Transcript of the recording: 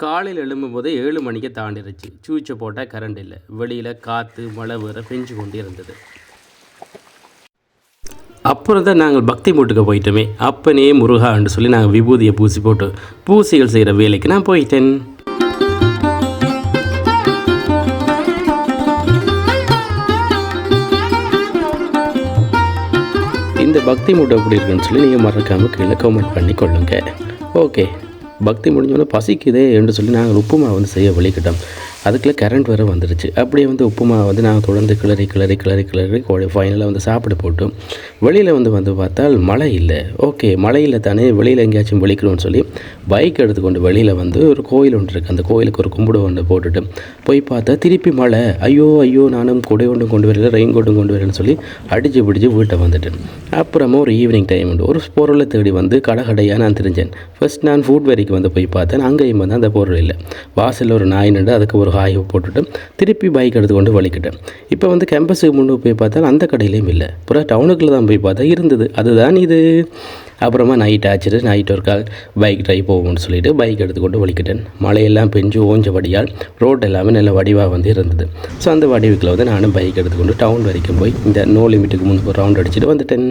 காலையில் எழும்பும்போது 7 மணிக்கு தாண்டிருச்சு. சுவிட்சை போட்டால் கரண்ட் இல்லை. வெளியில் காற்று மழை வேறு பெஞ்சு கொண்டே இருந்தது. அப்புறம் தான் நாங்கள் பக்தி மூட்டுக்கு போயிட்டோமே. அப்பனே முருகான்னு சொல்லி நாங்கள் விபூதியை பூசி போட்டு பூசிகள் செய்கிற வேலைக்கு நான் போயிட்டேன். இந்த பக்தி மூட்டை எப்படி இருக்குன்னு சொல்லி நீங்கள் மறக்காமல் கீழே கமெண்ட் பண்ணி கொள்ளுங்க. ஓகே, பக்தி முடிஞ்சோடனே பசிக்குதே என்று சொல்லி நாங்கள் உப்புமா வந்து செய்ய வலிக்கிட்டோம். அதுக்குள்ளே கரண்ட் வேறு வந்துருச்சு. அப்படியே வந்து உப்புமா வந்து நாங்கள் தொடர்ந்து கிளறி ஃபைனலாக வந்து சாப்பிட போட்டோம். வெளியில் வந்து பார்த்தால் மழை இல்லை. ஓகே, மழை இல்லை தானே, வெளியில் எங்கேயாச்சும் வெளிக்கிறோன்னு சொல்லி பைக் எடுத்துக்கொண்டு வெளியில் வந்து ஒரு கோயில் ஒன்று இருக்குது. அந்த கோயிலுக்கு ஒரு கும்பிடு ஒன்று போட்டுட்டு போய் பார்த்தா திருப்பி மழை. ஐயோ நானும் கொடை ஒன்றும் கொண்டு வரல, ரெயின் கோட்டும் கொண்டு வரேன்னு சொல்லி அடித்து பிடிச்சி வீட்டை வந்துட்டேன். அப்புறமா ஒரு ஈவினிங் டைம் உண்டு. ஒரு பொருளை தேடி வந்து கடையாக நான் தெரிஞ்சேன். ஃபர்ஸ்ட் நான் ஃபுட் வெரிக்கு வந்து போய் பார்த்தேன். அங்கேயும் வந்து அந்த பொருள் இல்லை. வாசலில் ஒரு நாய் நின்று அதுக்கு ஒரு ஹாய் போட்டுட்டு திருப்பி பைக் எடுத்துக்கொண்டு வலிக்கிட்டேன். இப்போ வந்து கேம்பஸுக்கு முன்னுக்கு போய் பார்த்தா அந்த கடையிலையும் இல்லை. அப்புறம் டவுனுக்குள்ளே தான் போய் பார்த்தா இருந்தது. அதுதான் இது. அப்புறமா நைட் ஆச்சுட்டு நைட் ஒரு கால் பைக் ட்ரைவ் போகும்னு சொல்லிவிட்டு பைக் எடுத்துக்கொண்டு வலிக்கிட்டேன். மழையெல்லாம் பெஞ்சு ஓஞ்சபடியால் ரோட் எல்லாமே நல்ல வடிவாக வந்து இருந்தது. ஸோ அந்த வடிவுக்கில் வந்து நானும் பைக் எடுத்துக்கொண்டு டவுன் வரைக்கும் போய் இந்த நோ லிமிட்டுக்கு முன்பு ரவுண்ட் அடிச்சுட்டு வந்துட்டேன்.